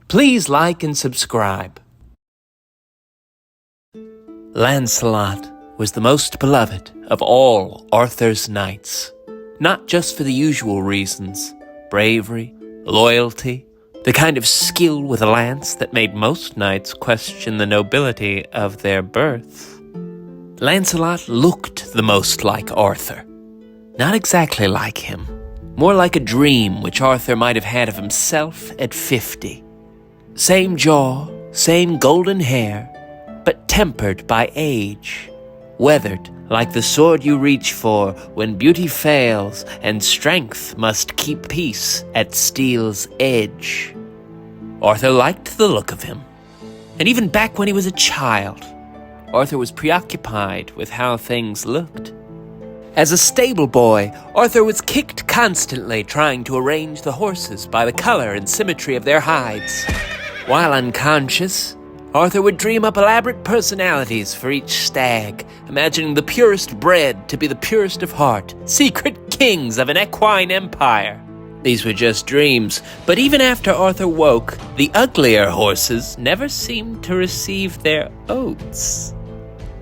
Please like and subscribe. Lancelot was the most beloved of all Arthur's knights, not just for the usual reasons, bravery, loyalty, the kind of skill with a lance that made most knights question the nobility of their birth. Lancelot looked the most like Arthur. Not exactly like him, more like a dream which Arthur might have had of himself at 50. Same jaw, same golden hair, but tempered by age, weathered like the sword you reach for when beauty fails and strength must keep peace at steel's edge. Arthur liked the look of him, and even back when he was a child, Arthur was preoccupied with how things looked. As a stable boy, Arthur was kicked constantly trying to arrange the horses by the color and symmetry of their hides. While unconscious, Arthur would dream up elaborate personalities for each stag, imagining the purest bred to be the purest of heart, secret kings of an equine empire. These were just dreams, but even after Arthur woke, the uglier horses never seemed to receive their oats.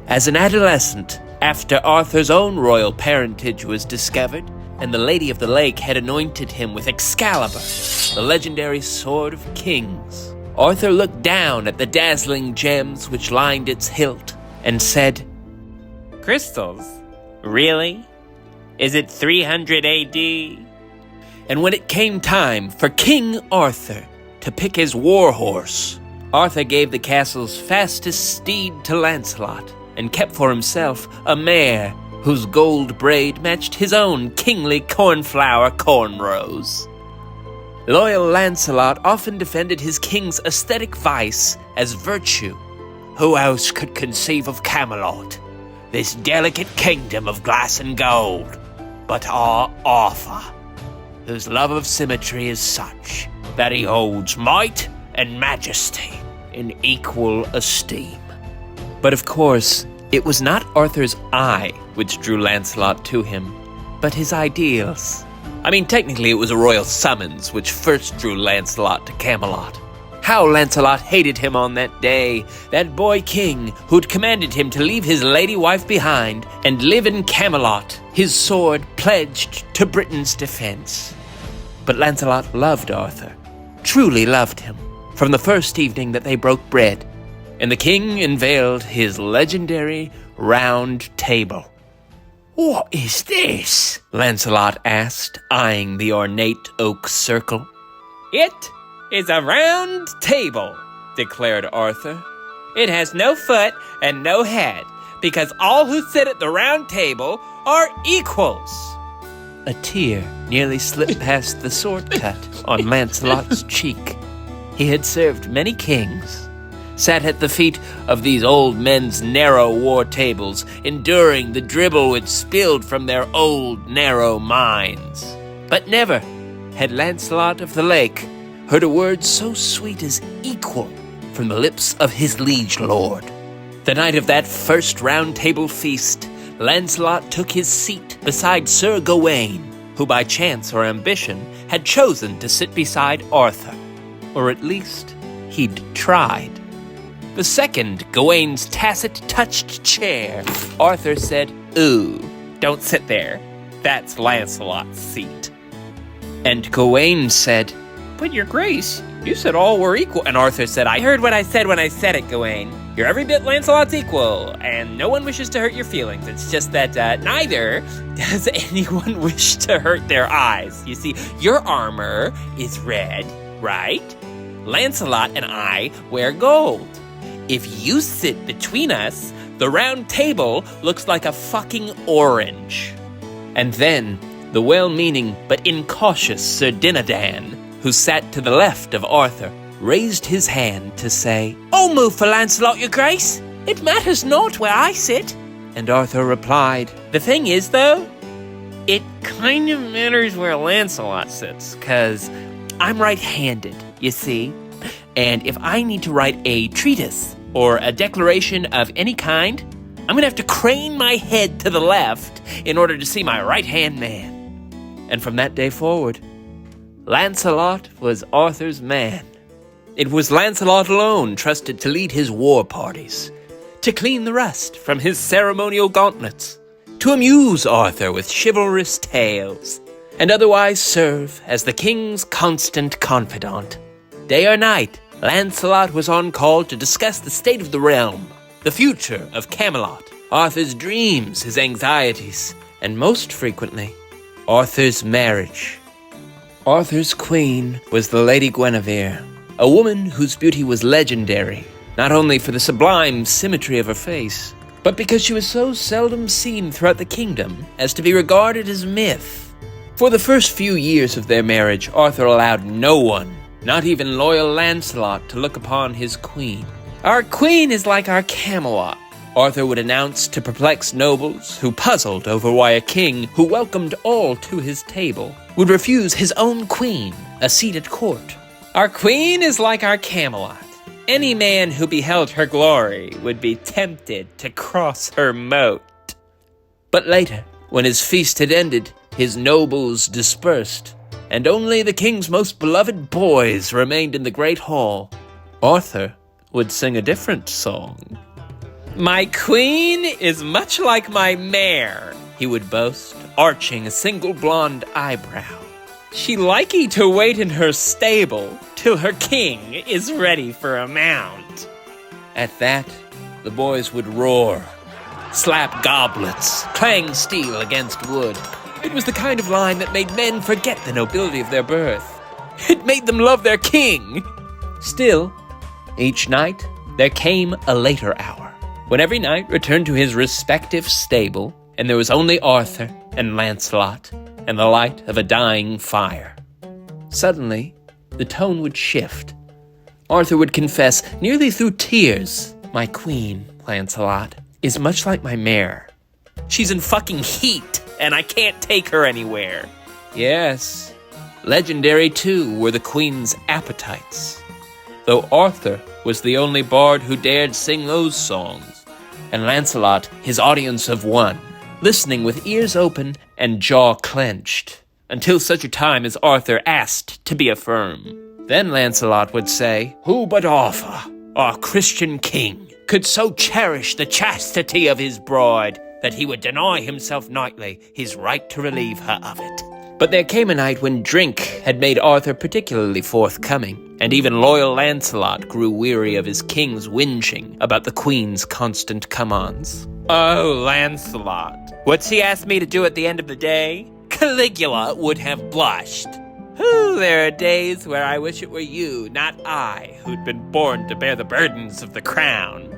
As an adolescent, after Arthur's own royal parentage was discovered, and the Lady of the Lake had anointed him with Excalibur, the legendary sword of kings, Arthur looked down at the dazzling gems which lined its hilt and said, "Crystals? Really? Is it 300 AD? And when it came time for King Arthur to pick his war horse, Arthur gave the castle's fastest steed to Lancelot and kept for himself a mare whose gold braid matched his own kingly cornflower cornrows. Loyal Lancelot often defended his king's aesthetic vice as virtue. Who else could conceive of Camelot, this delicate kingdom of glass and gold, but our Arthur, whose love of symmetry is such that he holds might and majesty in equal esteem." But of course, it was not Arthur's eye which drew Lancelot to him, but his ideals. I mean, technically it was a royal summons which first drew Lancelot to Camelot. How Lancelot hated him on that day, that boy king who'd commanded him to leave his lady wife behind and live in Camelot, his sword pledged to Britain's defense. But Lancelot loved Arthur, truly loved him, from the first evening that they broke bread, and the king unveiled his legendary round table. "What is this?" Lancelot asked, eyeing the ornate oak circle. It is a round table, declared Arthur. It has no foot and no head, because all who sit at the round table are equals. A tear nearly slipped past the sword cut on Lancelot's cheek. He had served many kings, sat at the feet of these old men's narrow war tables, enduring the dribble which spilled from their old narrow minds. But never had Lancelot of the Lake heard a word so sweet as equal from the lips of his liege lord. The night of that first round table feast, Lancelot took his seat beside Sir Gawain, who by chance or ambition had chosen to sit beside Arthur, or at least he'd tried. The second Gawain's tacit-touched chair, Arthur said, "Ooh, Don't sit there. That's Lancelot's seat." and Gawain said, "But your grace, you said all were equal." And Arthur said, "I heard what I said when I said it, Gawain. You're every bit Lancelot's equal, and no one wishes to hurt your feelings. It's just that neither does anyone wish to hurt their eyes. You see, your armor is red, right? Lancelot and I wear gold. If you sit between us, the round table looks like a fucking orange." And then the well-meaning but incautious Sir Dinadan, who sat to the left of Arthur, raised his hand to say, "I'll move for Lancelot, your grace. It matters not where I sit." And Arthur replied, "The thing is, though, it kind of matters where Lancelot sits, 'cause I'm right-handed, you see. And if I need to write a treatise or a declaration of any kind, I'm gonna have to crane my head to the left in order to see my right-hand man." And from that day forward, Lancelot was Arthur's man. It was Lancelot alone trusted to lead his war parties, to clean the rust from his ceremonial gauntlets, to amuse Arthur with chivalrous tales, and otherwise serve as the king's constant confidant. Day or night, Lancelot was on call to discuss the state of the realm, the future of Camelot, Arthur's dreams, his anxieties, and most frequently, Arthur's marriage. Arthur's queen was the Lady Guinevere, a woman whose beauty was legendary, not only for the sublime symmetry of her face, but because she was so seldom seen throughout the kingdom as to be regarded as myth. For the first few years of their marriage, Arthur allowed no one, not even loyal Lancelot, to look upon his queen. "Our queen is like our Camelot," Arthur would announce to perplexed nobles who puzzled over why a king who welcomed all to his table would refuse his own queen a seat at court. "Our queen is like our Camelot. Any man who beheld her glory would be tempted to cross her moat." But later, when his feast had ended, his nobles dispersed, and only the king's most beloved boys remained in the great hall. Arthur would sing a different song. "My queen is much like my mare," he would boast, arching a single blonde eyebrow. "She likey to wait in her stable till her king is ready for a mount." At that, the boys would roar, slap goblets, clang steel against wood. It was the kind of line that made men forget the nobility of their birth. It made them love their king. Still, each night there came a later hour, when every knight returned to his respective stable, and there was only Arthur and Lancelot and the light of a dying fire. Suddenly, the tone would shift. Arthur would confess, nearly through tears, "My queen, Lancelot, is much like my mare. She's in fucking heat, and I can't take her anywhere." Yes, legendary too were the queen's appetites, though Arthur was the only bard who dared sing those songs, and Lancelot his audience of one, listening with ears open and jaw clenched, until such a time as Arthur asked to be affirmed. Then Lancelot would say, "Who but Arthur, our Christian king, could so cherish the chastity of his bride that he would deny himself nightly his right to relieve her of it?" But there came a night when drink had made Arthur particularly forthcoming, and even loyal Lancelot grew weary of his king's whinging about the queen's constant come-ons. "Oh, Lancelot, what's he asked me to do at the end of the day? Caligula would have blushed. There are days where I wish it were you, not I, who'd been born to bear the burdens of the crown."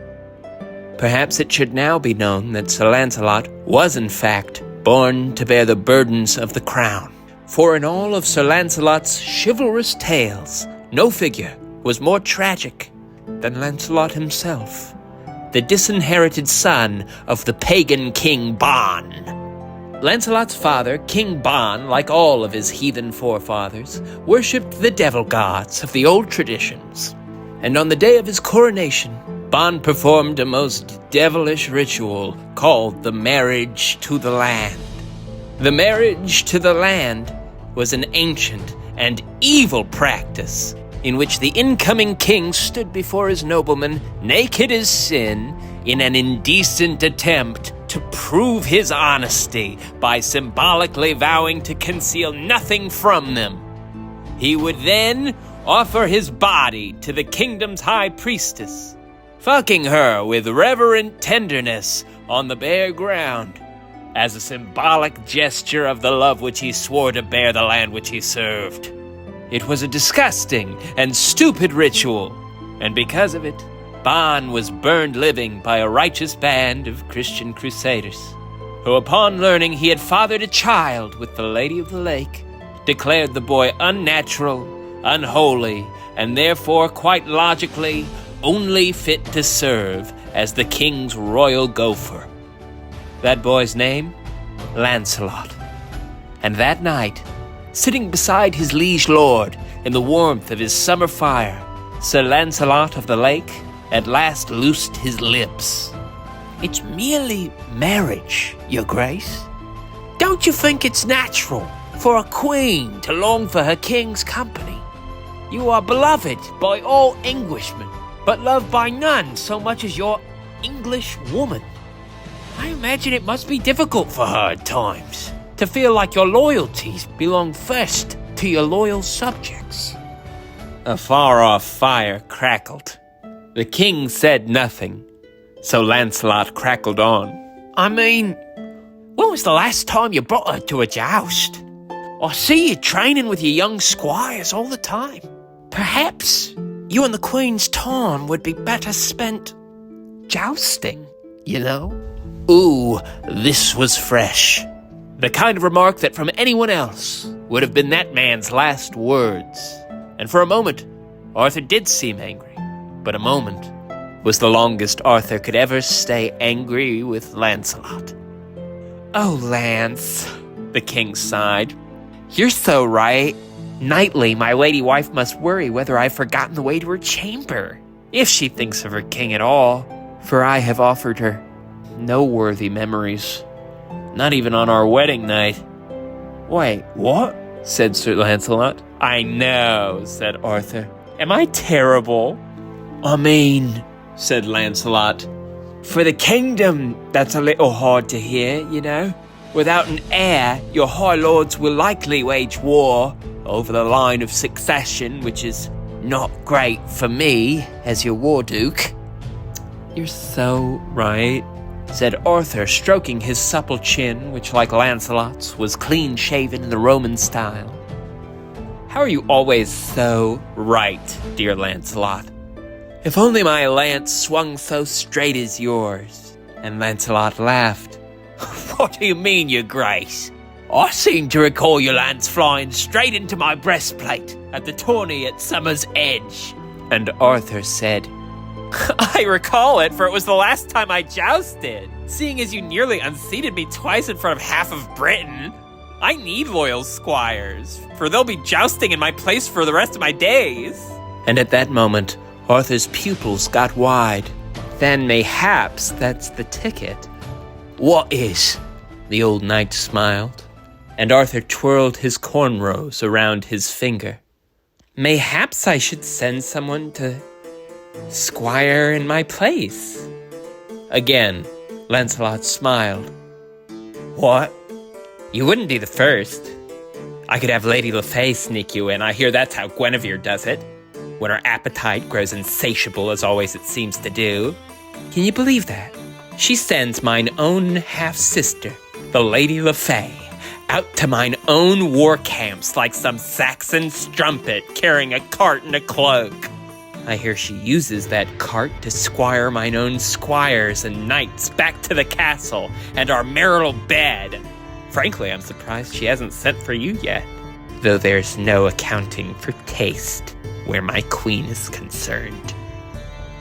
Perhaps it should now be known that Sir Lancelot was in fact born to bear the burdens of the crown. For in all of Sir Lancelot's chivalrous tales, no figure was more tragic than Lancelot himself, the disinherited son of the pagan King Ban. Lancelot's father, King Ban, like all of his heathen forefathers, worshipped the devil gods of the old traditions. And on the day of his coronation, Ban performed a most devilish ritual called the Marriage to the Land. The Marriage to the Land was an ancient and evil practice in which the incoming king stood before his noblemen, naked as sin, in an indecent attempt to prove his honesty by symbolically vowing to conceal nothing from them. He would then offer his body to the kingdom's high priestess, fucking her with reverent tenderness on the bare ground, as a symbolic gesture of the love which he swore to bear the land which he served. It was a disgusting and stupid ritual, and because of it, Ban was burned living by a righteous band of Christian crusaders, who upon learning he had fathered a child with the Lady of the Lake, declared the boy unnatural, unholy, and therefore quite logically only fit to serve as the king's royal gopher. That boy's name? Lancelot. And that night, sitting beside his liege lord in the warmth of his summer fire, Sir Lancelot of the Lake at last loosed his lips. "It's merely marriage, your grace. Don't you think it's natural for a queen to long for her king's company? You are beloved by all Englishmen, but loved by none so much as your English woman. I imagine it must be difficult for her at times to feel like your loyalties belong first to your loyal subjects." A far-off fire crackled. The king said nothing, so Lancelot crackled on. "I mean, when was the last time you brought her to a joust? I see you training with your young squires all the time. Perhaps you and the Queen's time would be better spent jousting, you know?" Ooh, this was fresh. The kind of remark that from anyone else would have been that man's last words. And for a moment, Arthur did seem angry. But a moment was the longest Arthur could ever stay angry with Lancelot. "Oh, Lance," the king sighed. "You're so right. Nightly, my lady wife must worry whether I've forgotten the way to her chamber, if she thinks of her king at all, for I have offered her no worthy memories, not even on our wedding night." "Wait, what?" said Sir Lancelot. "I know," said Arthur. "Am I terrible?" "I mean," said Lancelot, "for the kingdom, that's a little hard to hear, you know. Without an heir, your high lords will likely wage war over the line of succession, which is not great for me as your war duke." "You're so right," said Arthur, stroking his supple chin, which, like Lancelot's, was clean-shaven in the Roman style. "How are you always so right, dear Lancelot? If only my lance swung so straight as yours." And Lancelot laughed. "What do you mean, your grace? I seem to recall your lance flying straight into my breastplate at the tourney at Summer's Edge." And Arthur said, "I recall it, for it was the last time I jousted, seeing as you nearly unseated me twice in front of half of Britain. I need loyal squires, for they'll be jousting in my place for the rest of my days." And at that moment, Arthur's pupils got wide. "Then mayhaps that's the ticket." "What is?" the old knight smiled, and Arthur twirled his cornrows around his finger. "Mayhaps I should send someone to squire in my place." Again, Lancelot smiled. "What? You wouldn't be the first. I could have Lady LeFay sneak you in. I hear that's how Guinevere does it, when her appetite grows insatiable, as always it seems to do. Can you believe that? She sends mine own half-sister, the Lady LeFay, out to mine own war camps like some Saxon strumpet carrying a cart and a cloak. I hear she uses that cart to squire mine own squires and knights back to the castle and our marital bed. Frankly, I'm surprised she hasn't sent for you yet, though there's no accounting for taste where my queen is concerned.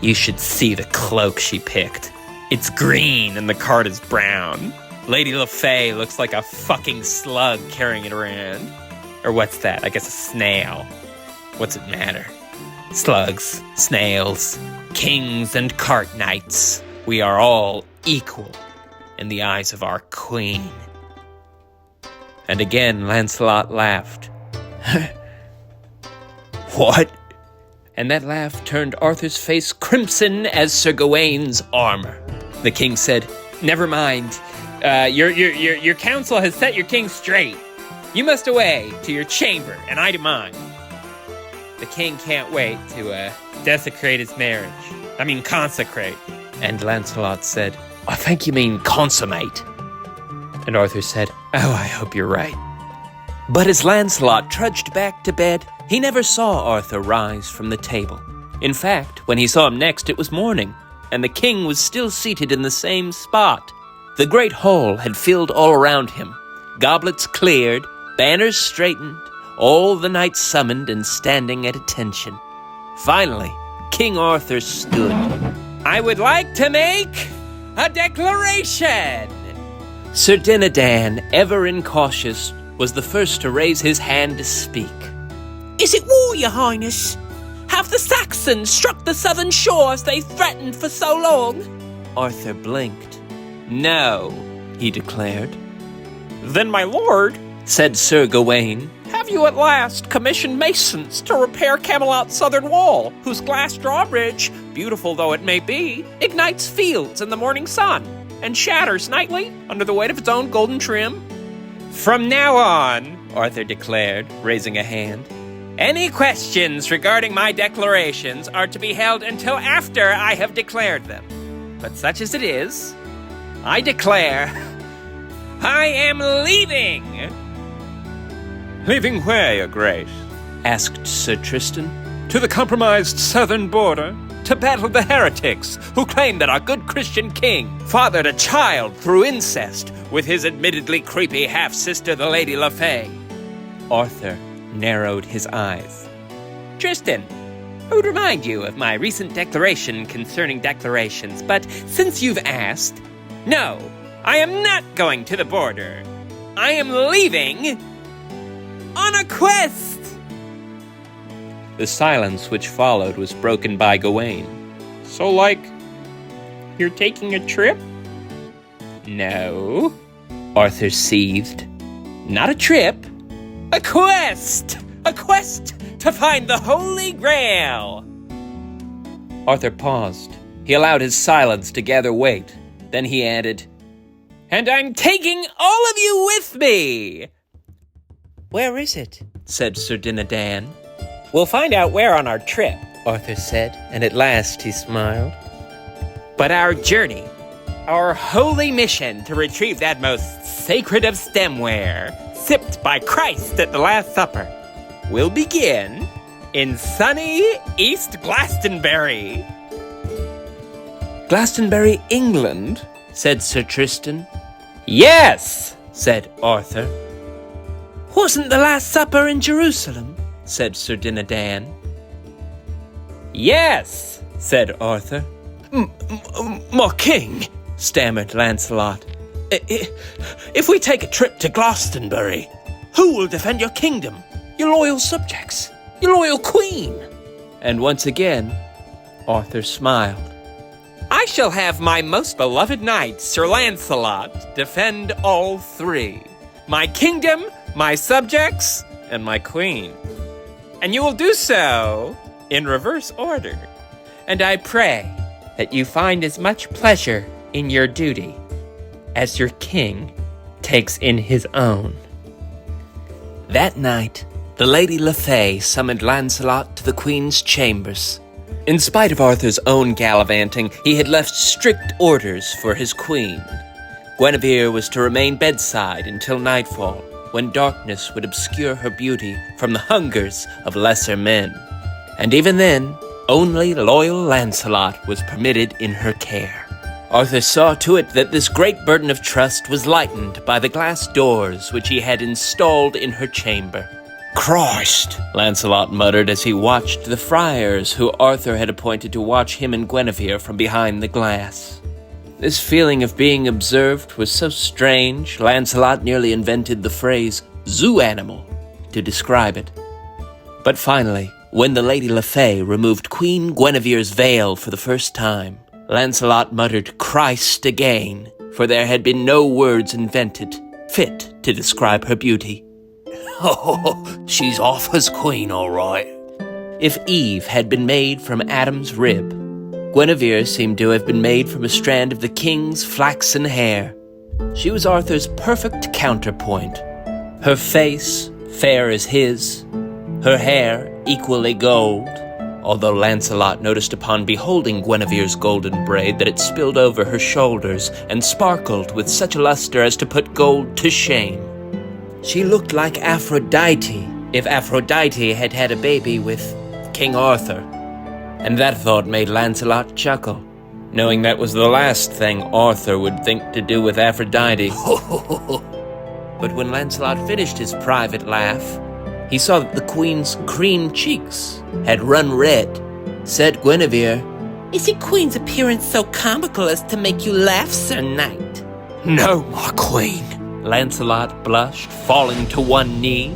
You should see the cloak she picked. It's green and the cart is brown. Lady LeFay looks like a fucking slug carrying it around. Or what's that? I guess a snail. What's it matter? Slugs, snails, kings and cart knights. We are all equal in the eyes of our queen." And again Lancelot laughed. "What?" And that laugh turned Arthur's face crimson as Sir Gawain's armor. The king said, "Never mind. Your council has set your king straight. You must away to your chamber, and I to mine. The king can't wait to desecrate his marriage. I mean consecrate." And Lancelot said, "I think you mean consummate." And Arthur said, "Oh, I hope you're right." But as Lancelot trudged back to bed, he never saw Arthur rise from the table. In fact, when he saw him next, it was morning, and the king was still seated in the same spot. The great hall had filled all around him. Goblets cleared, banners straightened, all the knights summoned and standing at attention. Finally, King Arthur stood. "I would like to make a declaration." Sir Dinadan, ever incautious, was the first to raise his hand to speak. "Is it war, your highness? Have the Saxons struck the southern shore as they threatened for so long?" Arthur blinked. "No," he declared. "Then, my lord," said Sir Gawain, "have have you at last commissioned masons to repair Camelot's southern wall, whose glass drawbridge, beautiful though it may be, ignites fields in the morning sun and shatters nightly under the weight of its own golden trim? From now on, Arthur declared, raising a hand, any questions regarding my declarations are to be held until after I have declared them. But such as it is, I declare I am leaving. Leaving where, your grace? Asked Sir Tristan. To the compromised southern border? To battle the heretics who claim that our good Christian king fathered a child through incest with his admittedly creepy half-sister, the Lady LaFay. Arthur narrowed his eyes. Tristan, I would remind you of my recent declaration concerning declarations, but since you've asked, no, I am not going to the border. I am leaving on a quest. The silence which followed was broken by Gawain. So, you're taking a trip? No, Arthur seethed. not a trip. A quest! A quest to find the Holy Grail! Arthur paused. He allowed his silence to gather weight. Then he added, And I'm taking all of you with me! Where is it? Said Sir Dinadan. We'll find out where on our trip, Arthur said, and at last he smiled. but our journey, our holy mission to retrieve that most sacred of stemware, sipped by Christ at the Last Supper, will begin in sunny East Glastonbury. Glastonbury, England? Said Sir Tristan. Yes, Said Arthur. Wasn't the Last Supper in Jerusalem? Said Sir Dinadan. yes, Said Arthur. My king, stammered Lancelot. If we take a trip to Glastonbury, who will defend your kingdom? Your loyal subjects? Your loyal queen? And once again, Arthur smiled. I shall have my most beloved knight, Sir Lancelot, defend all three. My kingdom, my subjects, and my queen. And you will do so in reverse order. And I pray that you find as much pleasure in your duty as your king takes in his own. That night, the Lady LaFay summoned Lancelot to the Queen's chambers. In spite of Arthur's own gallivanting, he had left strict orders for his queen. Guinevere was to remain bedside until nightfall, when darkness would obscure her beauty from the hungers of lesser men. And even then, only loyal Lancelot was permitted in her care. Arthur saw to it that this great burden of trust was lightened by the glass doors which he had installed in her chamber. Christ, Lancelot muttered as he watched the friars who Arthur had appointed to watch him and Guinevere from behind the glass. This feeling of being observed was so strange, Lancelot nearly invented the phrase zoo animal to describe it. But finally, when the Lady LaFay removed Queen Guinevere's veil for the first time, Lancelot muttered Christ again, for there had been no words invented fit to describe her beauty. Oh, she's off as queen, all right. If Eve had been made from Adam's rib, Guinevere seemed to have been made from a strand of the king's flaxen hair. She was Arthur's perfect counterpoint. Her face, fair as his, her hair equally gold, although Lancelot noticed upon beholding Guinevere's golden braid that it spilled over her shoulders and sparkled with such luster as to put gold to shame. She looked like Aphrodite, if Aphrodite had had a baby with King Arthur. And that thought made Lancelot chuckle, knowing that was the last thing Arthur would think to do with Aphrodite. But when Lancelot finished his private laugh, he saw that the queen's cream cheeks had run red. Said Guinevere, "Is your queen's appearance so comical as to make you laugh, Sir Knight?" "No, my queen." Lancelot blushed, falling to one knee.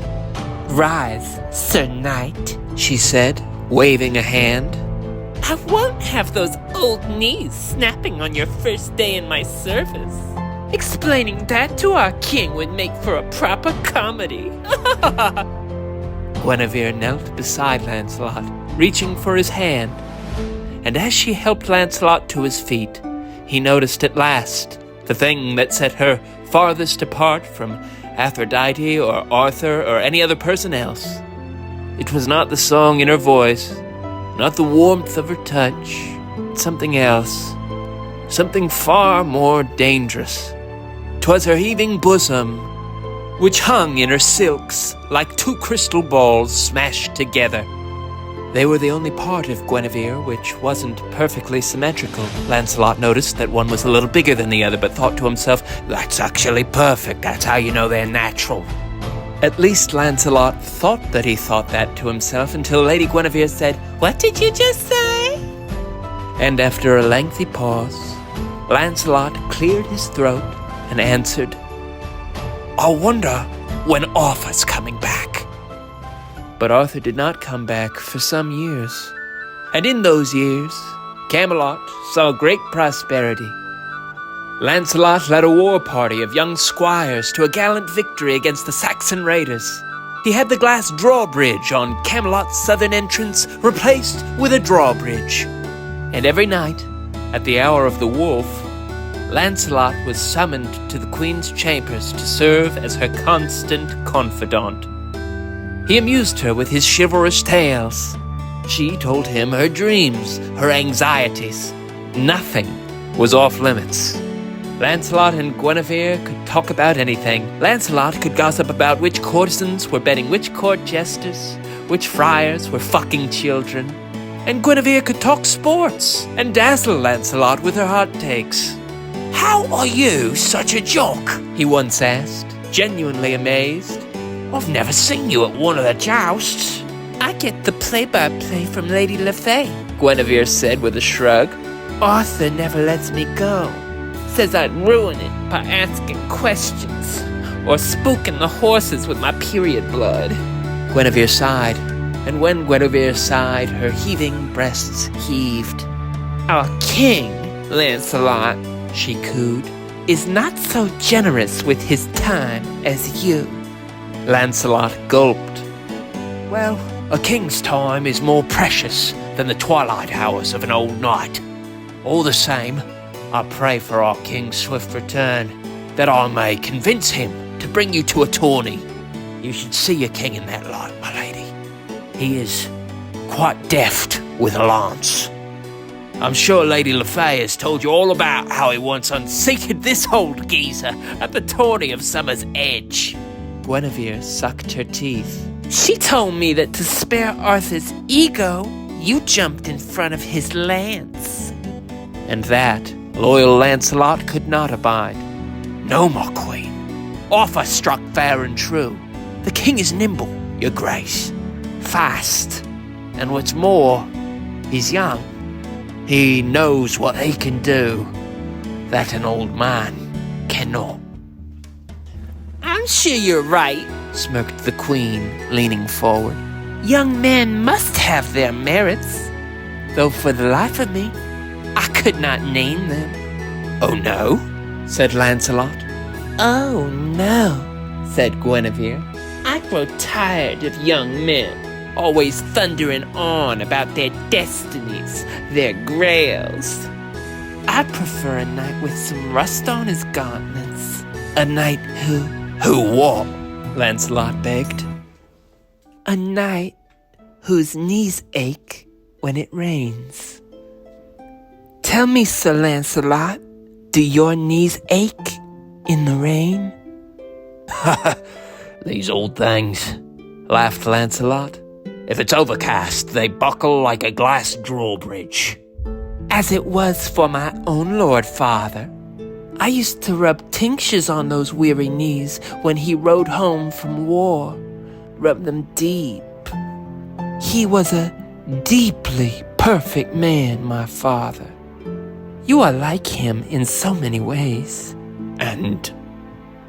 "Rise, Sir Knight," she said, waving a hand. "I won't have those old knees snapping on your first day in my service. Explaining that to our king would make for a proper comedy." Guinevere knelt beside Lancelot, reaching for his hand. And as she helped Lancelot to his feet, he noticed at last the thing that set her farthest apart from Aphrodite or Arthur or any other person else. It was not the song in her voice, not the warmth of her touch, something else, something far more dangerous. 'Twas her heaving bosom, which hung in her silks like two crystal balls smashed together. They were the only part of Guinevere which wasn't perfectly symmetrical. Lancelot noticed that one was a little bigger than the other, but thought to himself, "That's actually perfect. That's how you know they're natural." At least Lancelot thought that he thought that to himself until Lady Guinevere said, "What did you just say?" And after a lengthy pause, Lancelot cleared his throat and answered, "I wonder when Arthur's coming back." But Arthur did not come back for some years. And in those years, Camelot saw great prosperity. Lancelot led a war party of young squires to a gallant victory against the Saxon raiders. He had the glass drawbridge on Camelot's southern entrance replaced with a drawbridge. And every night, at the hour of the wolf, Lancelot was summoned to the queen's chambers to serve as her constant confidant. He amused her with his chivalrous tales. She told him her dreams, her anxieties. Nothing was off limits. Lancelot and Guinevere could talk about anything. Lancelot could gossip about which courtesans were betting which court jesters, which friars were fucking children. And Guinevere could talk sports and dazzle Lancelot with her hot takes. "How are you such a jock?" he once asked, genuinely amazed. "I've never seen you at one of the jousts." "I get the play-by-play from Lady Lafay," Guinevere said with a shrug. "Arthur never lets me go. Says I'd ruin it by asking questions or spooking the horses with my period blood." Guinevere sighed, and when Guinevere sighed, her heaving breasts heaved. "Our king, Lancelot," she cooed, "is not so generous with his time as you." Lancelot gulped. "Well, a king's time is more precious than the twilight hours of an old knight. All the same, I pray for our king's swift return, that I may convince him to bring you to a tourney. You should see your king in that light, my lady. He is quite deft with a lance. I'm sure Lady Lafay has told you all about how he once unseated this old geezer at the tourney of Summer's Edge." Guinevere sucked her teeth. "She told me that to spare Arthur's ego, you jumped in front of his lance." And that loyal Lancelot could not abide. "No, my queen. Arthur struck fair and true. The king is nimble, your grace, fast, and what's more, he's young. He knows what he can do that an old man cannot." "I'm sure you're right," smirked the queen, leaning forward. "Young men must have their merits, though for the life of me, I could not name them." "Oh no?" said Lancelot. "Oh no," said Guinevere. "I grow tired of young men, always thundering on about their destinies, their grails. I prefer a knight with some rust on his gauntlets. A knight who..." "Who what?" Lancelot begged. "A knight whose knees ache when it rains. Tell me, Sir Lancelot, do your knees ache in the rain?" "These old things," laughed Lancelot. "If it's overcast, they buckle like a glass drawbridge." "As it was for my own lord father. I used to rub tinctures on those weary knees when he rode home from war. Rub them deep. He was a deeply perfect man, my father. You are like him in so many ways." "And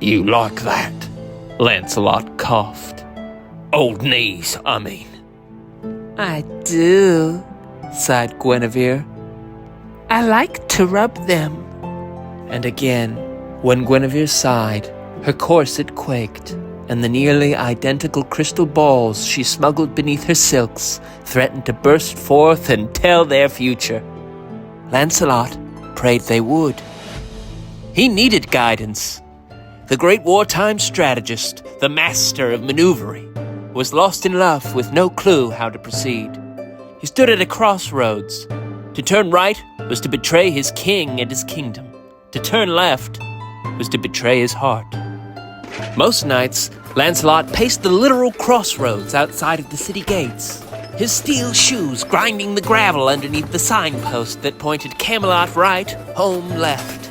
you like that?" Lancelot coughed. "Old knees, I mean." "I do," sighed Guinevere. "I like to rub them." And again, when Guinevere sighed, her corset quaked, and the nearly identical crystal balls she smuggled beneath her silks threatened to burst forth and tell their future. Lancelot prayed they would. He needed guidance. The great wartime strategist, the master of maneuvering, was lost in love with no clue how to proceed. He stood at a crossroads. To turn right was to betray his king and his kingdom. To turn left was to betray his heart. Most nights, Lancelot paced the literal crossroads outside of the city gates, his steel shoes grinding the gravel underneath the signpost that pointed Camelot right, home left.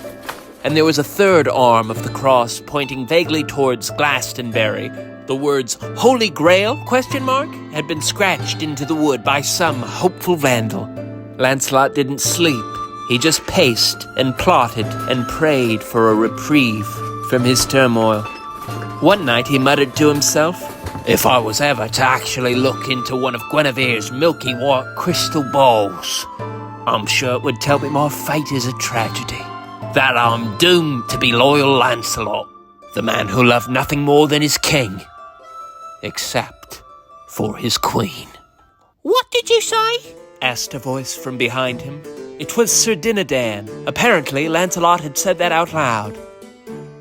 And there was a third arm of the cross pointing vaguely towards Glastonbury. The words Holy Grail, had been scratched into the wood by some hopeful vandal. Lancelot didn't sleep. He just paced and plotted and prayed for a reprieve from his turmoil. One night he muttered to himself, "If I was ever to actually look into one of Guinevere's milky white crystal balls, I'm sure it would tell me my fate is a tragedy, that I'm doomed to be loyal Lancelot, the man who loved nothing more than his king, except for his queen." What did you say? Asked a voice from behind him. It was Sir Dinadan. Apparently, Lancelot had said that out loud.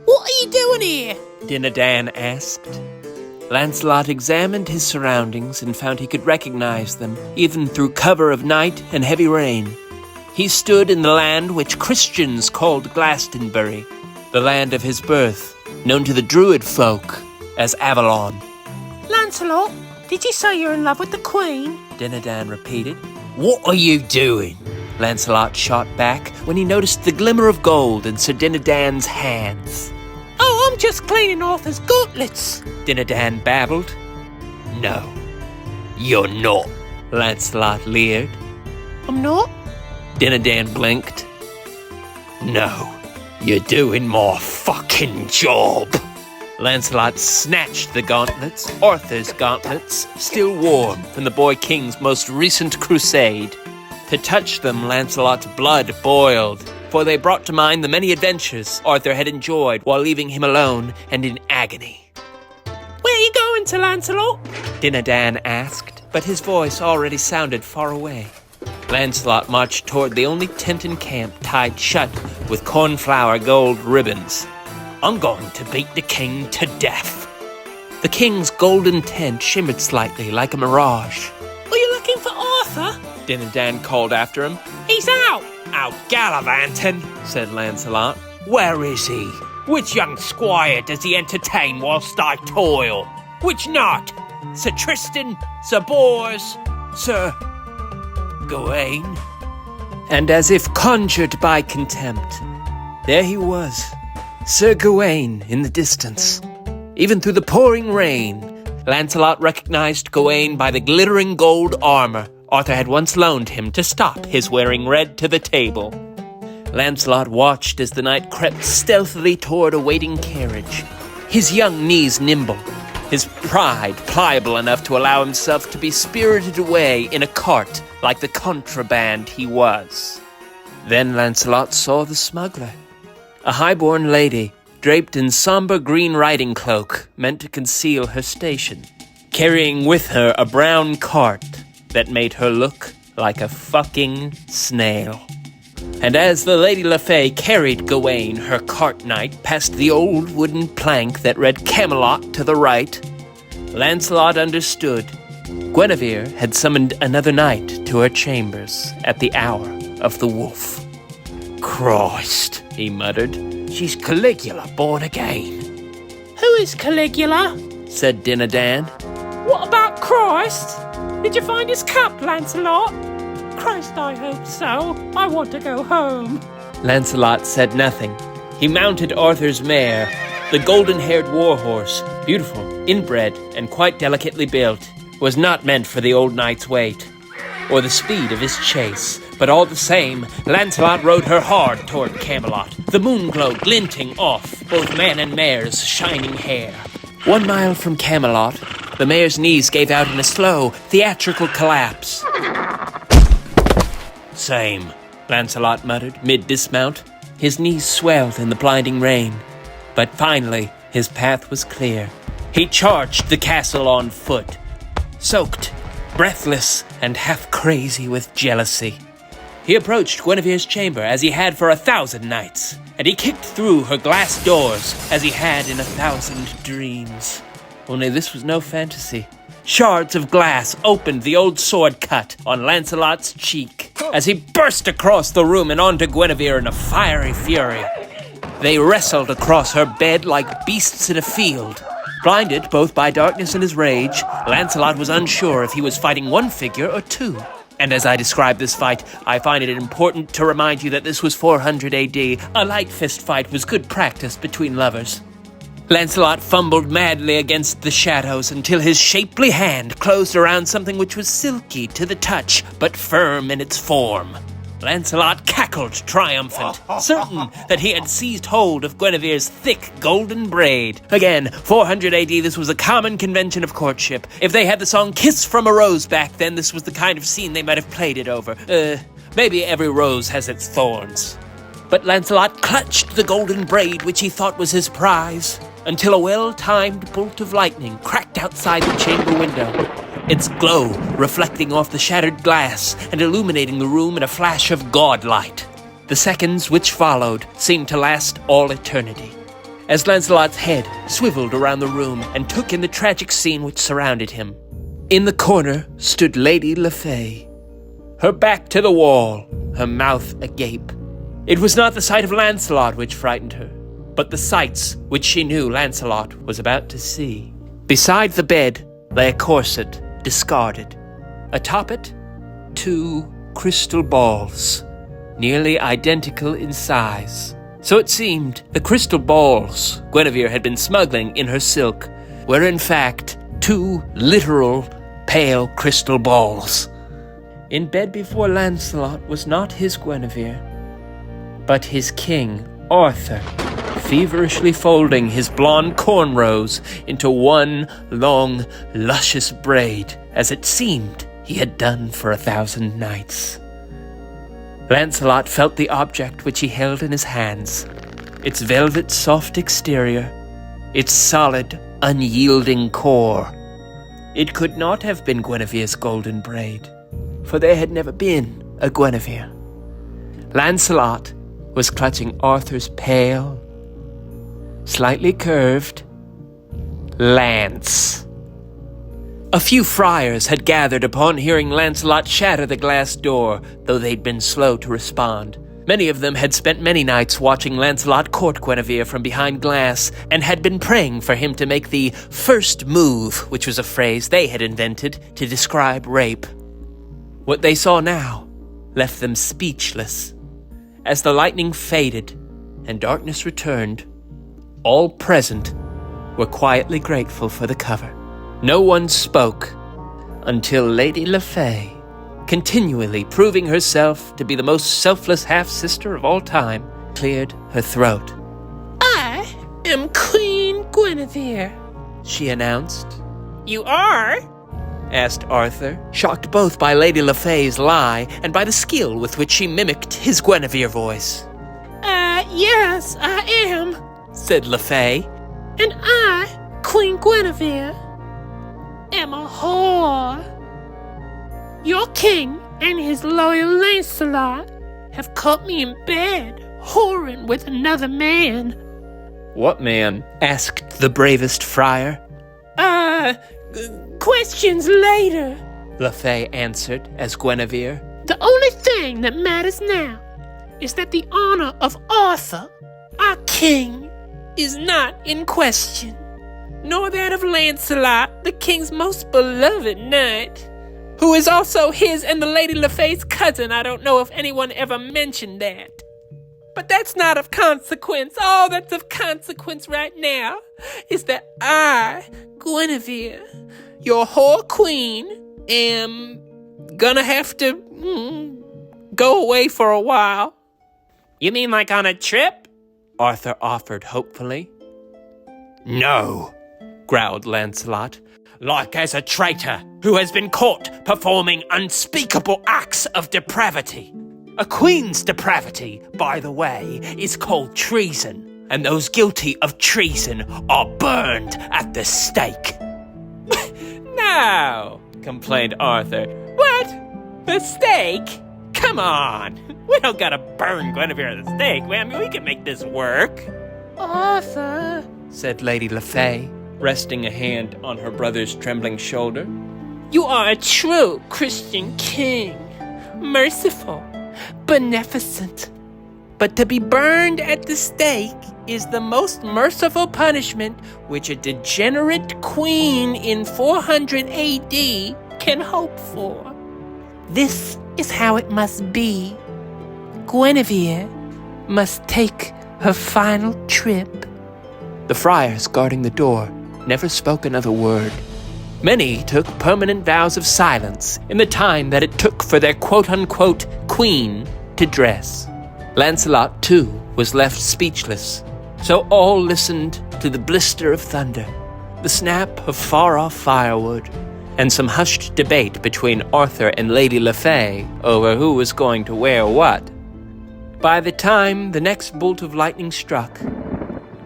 What are you doing here? Dinadan asked. Lancelot examined his surroundings and found he could recognize them, even through cover of night and heavy rain. He stood in the land which Christians called Glastonbury, the land of his birth, known to the Druid folk as Avalon. Lancelot, did you say you're in love with the Queen? Dinadan repeated. What are you doing? Lancelot shot back when he noticed the glimmer of gold in Sir Dinadan's hands. Oh, I'm just cleaning Arthur's gauntlets, Dinadan babbled. No, you're not, Lancelot leered. I'm not? Dinadan blinked. No, you're doing my fucking job. Lancelot snatched the gauntlets, Arthur's gauntlets, still warm from the boy king's most recent crusade. To touch them, Lancelot's blood boiled, for they brought to mind the many adventures Arthur had enjoyed while leaving him alone and in agony. Where are you going to, Lancelot? Dinadan asked, but his voice already sounded far away. Lancelot marched toward the only tent in camp tied shut with cornflower gold ribbons. I'm going to beat the king to death. The king's golden tent shimmered slightly like a mirage. Are you looking for Arthur? Dinadan called after him. He's out! Out gallivanting, said Lancelot. Where is he? Which young squire does he entertain whilst I toil? Which knight? Sir Tristan? Sir Bors? Sir Gawain? And as if conjured by contempt, there he was, Sir Gawain in the distance. Even through the pouring rain, Lancelot recognized Gawain by the glittering gold armor Arthur had once loaned him to stop his wearing red to the table. Lancelot watched as the knight crept stealthily toward a waiting carriage, his young knees nimble, his pride pliable enough to allow himself to be spirited away in a cart like the contraband he was. Then Lancelot saw the smuggler, a high-born lady draped in somber green riding cloak meant to conceal her station, carrying with her a brown cart that made her look like a fucking snail. And as the Lady Lafay carried Gawain, her cart knight, past the old wooden plank that read Camelot to the right, Lancelot understood. Guinevere had summoned another knight to her chambers at the hour of the wolf. Christ, he muttered. She's Caligula born again. Who is Caligula? Said Dinadan. What about Christ? Did you find his cup, Lancelot? Christ, I hope so. I want to go home. Lancelot said nothing. He mounted Arthur's mare, the golden-haired warhorse, beautiful, inbred, and quite delicately built, was not meant for the old knight's weight, or the speed of his chase. But all the same, Lancelot rode her hard toward Camelot, the moonglow glinting off both man and mare's shining hair. 1 mile from Camelot, the mare's knees gave out in a slow, theatrical collapse. Same, Lancelot muttered, mid-dismount. His knees swelled in the blinding rain. But finally, his path was clear. He charged the castle on foot, soaked, breathless, and half crazy with jealousy. He approached Guinevere's chamber as he had for 1,000 nights, and he kicked through her glass doors as he had in 1,000 dreams. Only this was no fantasy. Shards of glass opened the old sword cut on Lancelot's cheek as he burst across the room and onto Guinevere in a fiery fury. They wrestled across her bed like beasts in a field. Blinded both by darkness and his rage, Lancelot was unsure if he was fighting one figure or two. And as I describe this fight, I find it important to remind you that this was 400 AD. A light fist fight was good practice between lovers. Lancelot fumbled madly against the shadows until his shapely hand closed around something which was silky to the touch, but firm in its form. Lancelot cackled triumphant, certain that he had seized hold of Guinevere's thick golden braid. Again, 400 AD, this was a common convention of courtship. If they had the song Kiss from a Rose back then, this was the kind of scene they might have played it over. Maybe every rose has its thorns. But Lancelot clutched the golden braid which he thought was his prize, until a well-timed bolt of lightning cracked outside the chamber window, its glow reflecting off the shattered glass and illuminating the room in a flash of godlight. The seconds which followed seemed to last all eternity, as Lancelot's head swiveled around the room and took in the tragic scene which surrounded him. In the corner stood Lady Lefay, her back to the wall, her mouth agape. It was not the sight of Lancelot which frightened her, but the sights which she knew Lancelot was about to see. Beside the bed lay a corset, discarded. Atop it, 2 crystal balls, nearly identical in size. So it seemed the crystal balls Guinevere had been smuggling in her silk were in fact 2 literal pale crystal balls. In bed before Lancelot was not his Guinevere, but his king, Arthur, feverishly folding his blonde cornrows into one long, luscious braid, as it seemed he had done for 1,000 nights. Lancelot felt the object which he held in his hands, its velvet soft exterior, its solid, unyielding core. It could not have been Guinevere's golden braid, for there had never been a Guinevere. Lancelot was clutching Arthur's pale, slightly curved lance. A few friars had gathered upon hearing Lancelot shatter the glass door, though they'd been slow to respond. Many of them had spent many nights watching Lancelot court Guinevere from behind glass, and had been praying for him to make the first move, which was a phrase they had invented to describe rape. What they saw now left them speechless. As the lightning faded and darkness returned, all present were quietly grateful for the cover. No one spoke until Lady Lefay, continually proving herself to be the most selfless half-sister of all time, cleared her throat. I am Queen Guinevere, she announced. You are? Asked Arthur, shocked both by Lady Lefay's lie and by the skill with which she mimicked his Guinevere voice. Yes, I am, said Lefay. And I, Queen Guinevere, am a whore. Your king and his loyal Lancelot have caught me in bed, whoring with another man. What man? Asked the bravest friar. Questions later, Lefay answered as Guinevere. The only thing that matters now is that the honor of Arthur, our king, is not in question, nor that of Lancelot, the king's most beloved knight, who is also his and the Lady Lefay's cousin. I don't know if anyone ever mentioned that. But that's not of consequence. All that's of consequence right now is that I, Guinevere, your whore queen, am gonna have to go away for a while. You mean like on a trip? Arthur offered hopefully. No, growled Lancelot, like as a traitor who has been caught performing unspeakable acts of depravity. A queen's depravity, by the way, is called treason. and those guilty of treason are burned at the stake. No, complained Arthur. What? The stake? Come on. We don't gotta burn Guinevere at the stake. I mean, we can make this work. Arthur, said Lady Lefay, resting a hand on her brother's trembling shoulder. You are a true Christian king, merciful, beneficent. But to be burned at the stake is the most merciful punishment which a degenerate queen in 400 AD can hope for. This is how it must be. Guinevere must take her final trip. The friars guarding the door never spoke another word. Many took permanent vows of silence in the time that it took for their quote-unquote queen to dress. Lancelot, too, was left speechless, so all listened to the blister of thunder, the snap of far-off firewood, and some hushed debate between Arthur and Lady Lefay over who was going to wear what. By the time the next bolt of lightning struck,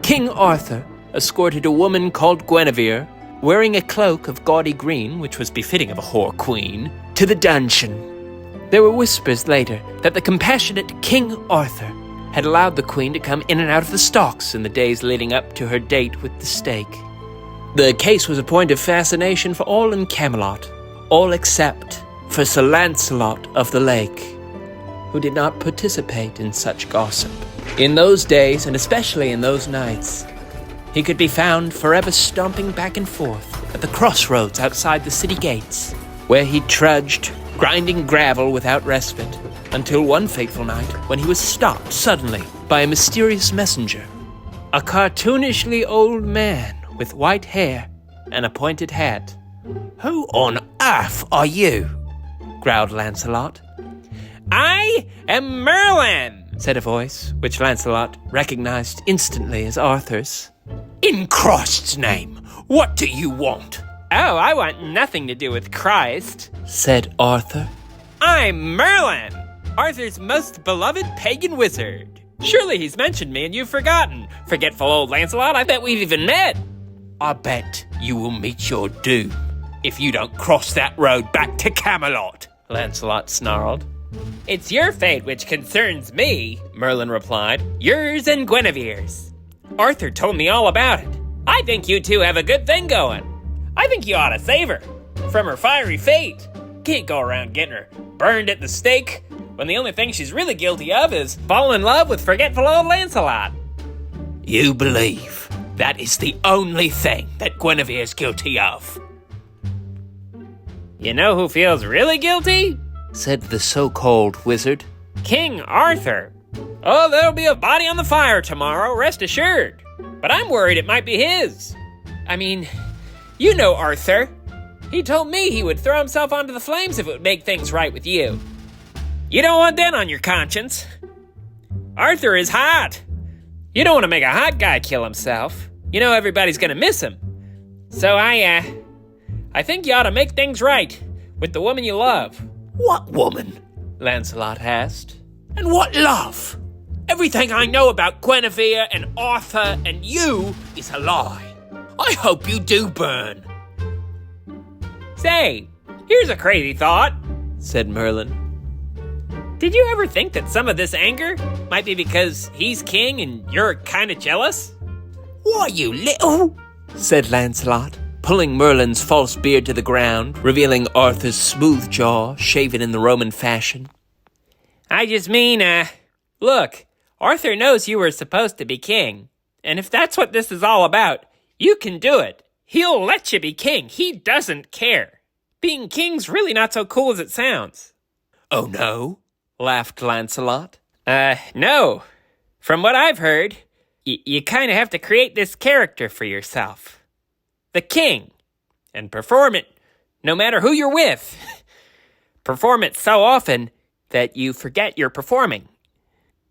King Arthur escorted a woman called Guinevere, wearing a cloak of gaudy green, which was befitting of a whore queen, to the dungeon. There were whispers later that the compassionate King Arthur had allowed the queen to come in and out of the stocks in the days leading up to her date with the stake. The case was a point of fascination for all in Camelot, all except for Sir Lancelot of the Lake, who did not participate in such gossip. In those days, and especially in those nights, he could be found forever stomping back and forth at the crossroads outside the city gates, where he trudged, grinding gravel without respite, until one fateful night when he was stopped suddenly by a mysterious messenger, a cartoonishly old man with white hair and a pointed hat. "Who on earth are you?" growled Lancelot. I am Merlin, said a voice, which Lancelot recognized instantly as Arthur's. In Christ's name, what do you want? Oh, I want nothing to do with Christ, said Arthur. I'm Merlin, Arthur's most beloved pagan wizard. Surely he's mentioned me and you've forgotten. Forgetful old Lancelot, I bet we've even met. I bet you will meet your doom if you don't cross that road back to Camelot, Lancelot snarled. It's your fate which concerns me, Merlin replied. Yours and Guinevere's. Arthur told me all about it. I think you two have a good thing going. I think you ought to save her from her fiery fate. Can't go around getting her burned at the stake when the only thing she's really guilty of is falling in love with forgetful old Lancelot. You believe that is the only thing that Guinevere's guilty of? You know who feels really guilty? Said the so-called wizard. King Arthur. Oh, there'll be a body on the fire tomorrow, rest assured. But I'm worried it might be his. I mean, you know Arthur. He told me he would throw himself onto the flames if it would make things right with you. You don't want that on your conscience. Arthur is hot. You don't want to make a hot guy kill himself. You know everybody's gonna miss him. So I think you ought to make things right with the woman you love. What woman? Lancelot asked. And what love? Everything I know about Guinevere and Arthur and you is a lie. I hope you do burn. Say, here's a crazy thought, said Merlin. Did you ever think that some of this anger might be because he's king and you're kind of jealous? Why, you little... said Lancelot, pulling Merlin's false beard to the ground, revealing Arthur's smooth jaw, shaven in the Roman fashion. I just mean, look, Arthur knows you were supposed to be king. And if that's what this is all about, you can do it. He'll let you be king. He doesn't care. Being king's really not so cool as it sounds. Oh, no? Laughed Lancelot. No. From what I've heard, you kind of have to create this character for yourself. The king. And perform it no matter who you're with. Perform it so often that you forget you're performing.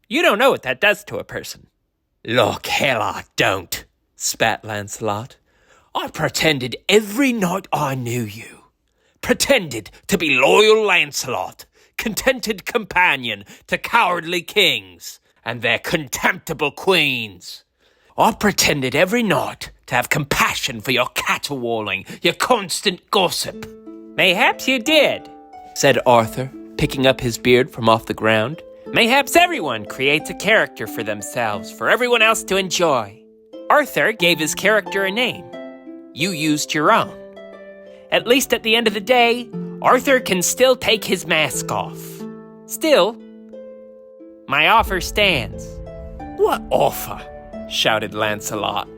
You don't know what that does to a person. Like hell I don't, spat Lancelot. I pretended every night I knew you. Pretended to be loyal Lancelot, contented companion to cowardly kings and their contemptible queens. I pretended every night to have compassion for your caterwauling, your constant gossip. Mayhaps you did, said Arthur, picking up his beard from off the ground. Mayhaps everyone creates a character for themselves, for everyone else to enjoy. Arthur gave his character a name. You used your own. At least at the end of the day, Arthur can still take his mask off. Still, my offer stands. What offer? Shouted Lancelot.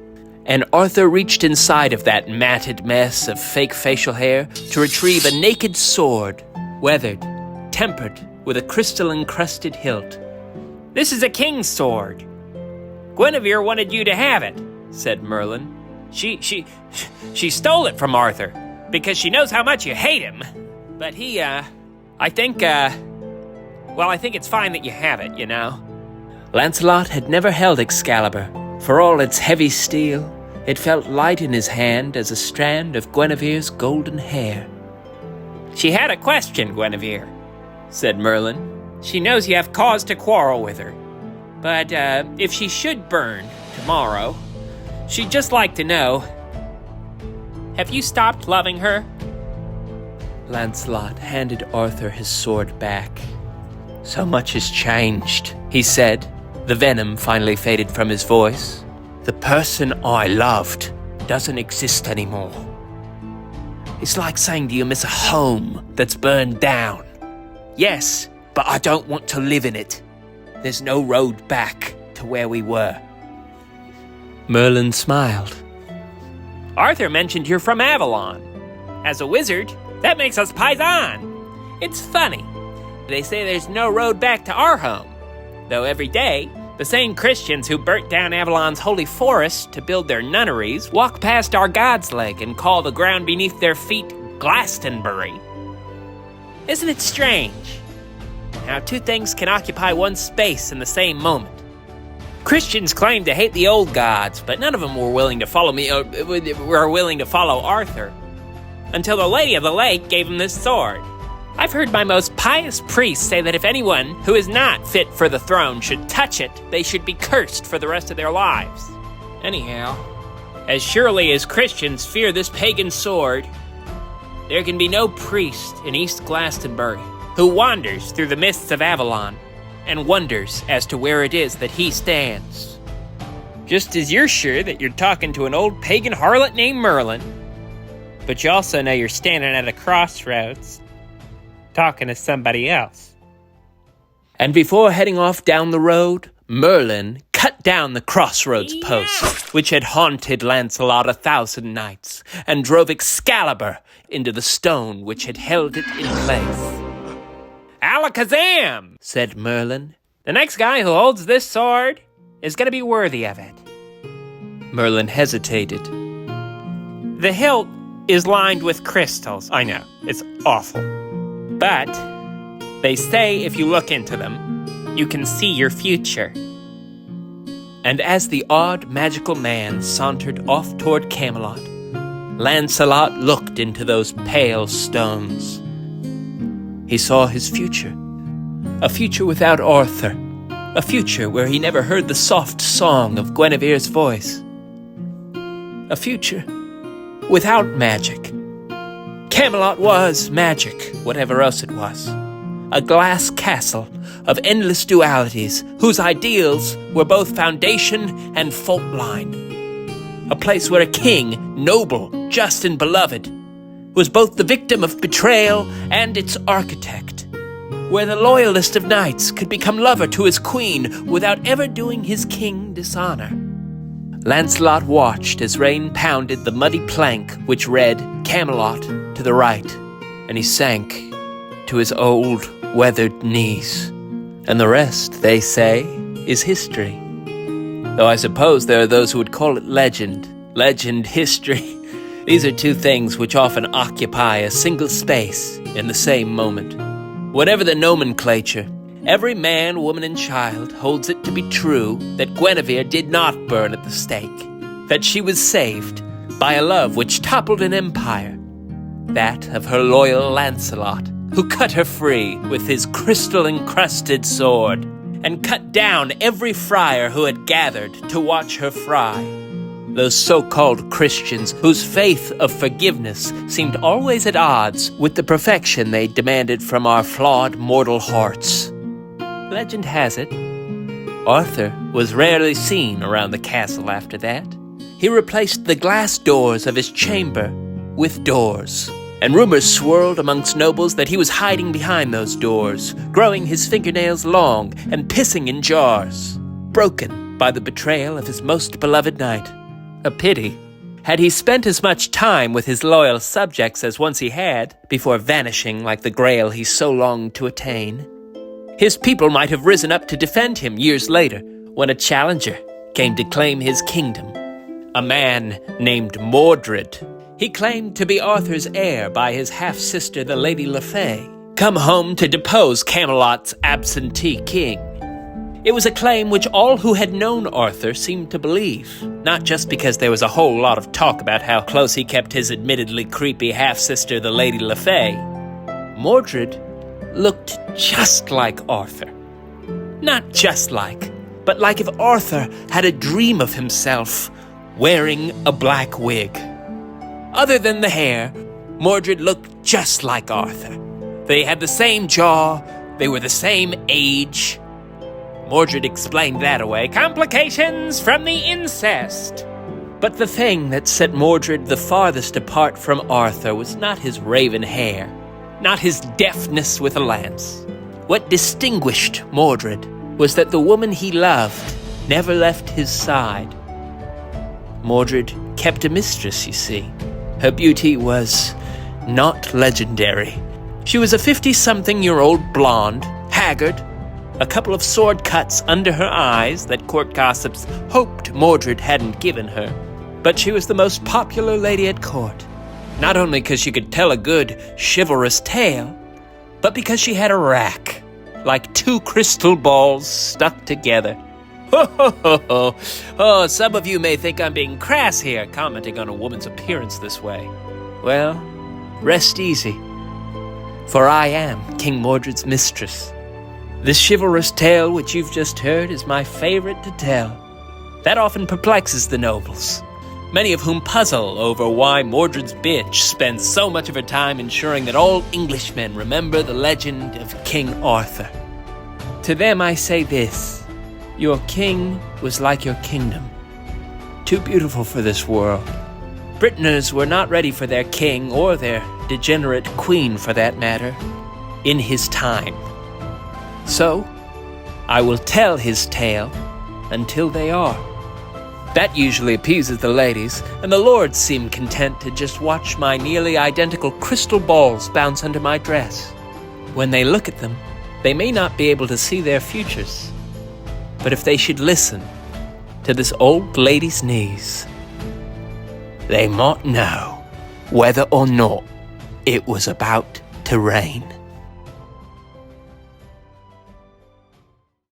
And Arthur reached inside of that matted mess of fake facial hair to retrieve a naked sword, weathered, tempered with a crystal-encrusted hilt. This is a king's sword. Guinevere wanted you to have it, said Merlin. She stole it from Arthur because she knows how much you hate him. But I think it's fine that you have it, you know. Lancelot had never held Excalibur. For all its heavy steel, it felt light in his hand as a strand of Guinevere's golden hair. She had a question, Guinevere, said Merlin. She knows you have cause to quarrel with her. But if she should burn tomorrow, she'd just like to know, have you stopped loving her? Lancelot handed Arthur his sword back. So much has changed, he said. The venom finally faded from his voice. The person I loved doesn't exist anymore. It's like saying do you miss a home that's burned down? Yes, but I don't want to live in it. There's no road back to where we were. Merlin smiled. Arthur mentioned you're from Avalon. As a wizard, that makes us paisan. It's funny. They say there's no road back to our home. Though every day, the same Christians who burnt down Avalon's holy forest to build their nunneries walk past our God's Lake and call the ground beneath their feet Glastonbury. Isn't it strange how two things can occupy one space in the same moment? Christians claim to hate the old gods, but none of them were willing to follow me, or were willing to follow Arthur, until the Lady of the Lake gave him this sword. I've heard my most pious priests say that if anyone who is not fit for the throne should touch it, they should be cursed for the rest of their lives. Anyhow, as surely as Christians fear this pagan sword, there can be no priest in East Glastonbury who wanders through the mists of Avalon and wonders as to where it is that he stands. Just as you're sure that you're talking to an old pagan harlot named Merlin, but you also know you're standing at a crossroads talking to somebody else. And before heading off down the road, Merlin cut down the crossroads post, which had haunted Lancelot 1,000 nights, and drove Excalibur into the stone which had held it in place. Alakazam, said Merlin. The next guy who holds this sword is going to be worthy of it. Merlin hesitated. The hilt is lined with crystals. I know, it's awful. But they say if you look into them, you can see your future. And as the odd magical man sauntered off toward Camelot, Lancelot looked into those pale stones. He saw his future. A future without Arthur. A future where he never heard the soft song of Guinevere's voice. A future without magic. Camelot was magic, whatever else it was. A glass castle of endless dualities whose ideals were both foundation and fault line. A place where a king, noble, just, and beloved, was both the victim of betrayal and its architect. Where the loyalist of knights could become lover to his queen without ever doing his king dishonor. Lancelot watched as rain pounded the muddy plank which read Camelot to the right, and he sank to his old, weathered knees. And the rest, they say, is history. Though I suppose there are those who would call it legend. Legend, history. These are two things which often occupy a single space in the same moment. Whatever the nomenclature, every man, woman, and child holds it to be true that Guinevere did not burn at the stake, that she was saved by a love which toppled an empire, that of her loyal Lancelot, who cut her free with his crystal-encrusted sword, and cut down every friar who had gathered to watch her fry. Those so-called Christians whose faith of forgiveness seemed always at odds with the perfection they demanded from our flawed mortal hearts. Legend has it, Arthur was rarely seen around the castle after that. He replaced the glass doors of his chamber with doors, and rumors swirled amongst nobles that he was hiding behind those doors, growing his fingernails long and pissing in jars, broken by the betrayal of his most beloved knight. A pity. Had he spent as much time with his loyal subjects as once he had, before vanishing like the grail he so longed to attain, his people might have risen up to defend him years later, when a challenger came to claim his kingdom. A man named Mordred. He claimed to be Arthur's heir by his half-sister, the Lady Lefay, come home to depose Camelot's absentee king. It was a claim which all who had known Arthur seemed to believe, not just because there was a whole lot of talk about how close he kept his admittedly creepy half-sister, the Lady Lefay. Mordred looked just like Arthur. Not just like, but like if Arthur had a dream of himself wearing a black wig. Other than the hair, Mordred looked just like Arthur. They had the same jaw, they were the same age. Mordred explained that away. Complications from the incest. But the thing that set Mordred the farthest apart from Arthur was not his raven hair, not his deftness with a lance. What distinguished Mordred was that the woman he loved never left his side. Mordred kept a mistress, you see. Her beauty was not legendary. She was a 50-something-year-old blonde, haggard, a couple of sword cuts under her eyes that court gossips hoped Mordred hadn't given her. But she was the most popular lady at court, not only because she could tell a good, chivalrous tale, but because she had a rack, like two crystal balls stuck together. Ho, ho, ho, ho. Oh, some of you may think I'm being crass here, commenting on a woman's appearance this way. Well, rest easy, for I am King Mordred's mistress. This chivalrous tale which you've just heard is my favorite to tell. That often perplexes the nobles, many of whom puzzle over why Mordred's bitch spends so much of her time ensuring that all Englishmen remember the legend of King Arthur. To them I say this: your king was like your kingdom, too beautiful for this world. Britons were not ready for their king, or their degenerate queen for that matter, in his time. So, I will tell his tale until they are. That usually appeases the ladies, and the lords seem content to just watch my nearly identical crystal balls bounce under my dress. When they look at them, they may not be able to see their futures, but if they should listen to this old lady's knees, they might know whether or not it was about to rain.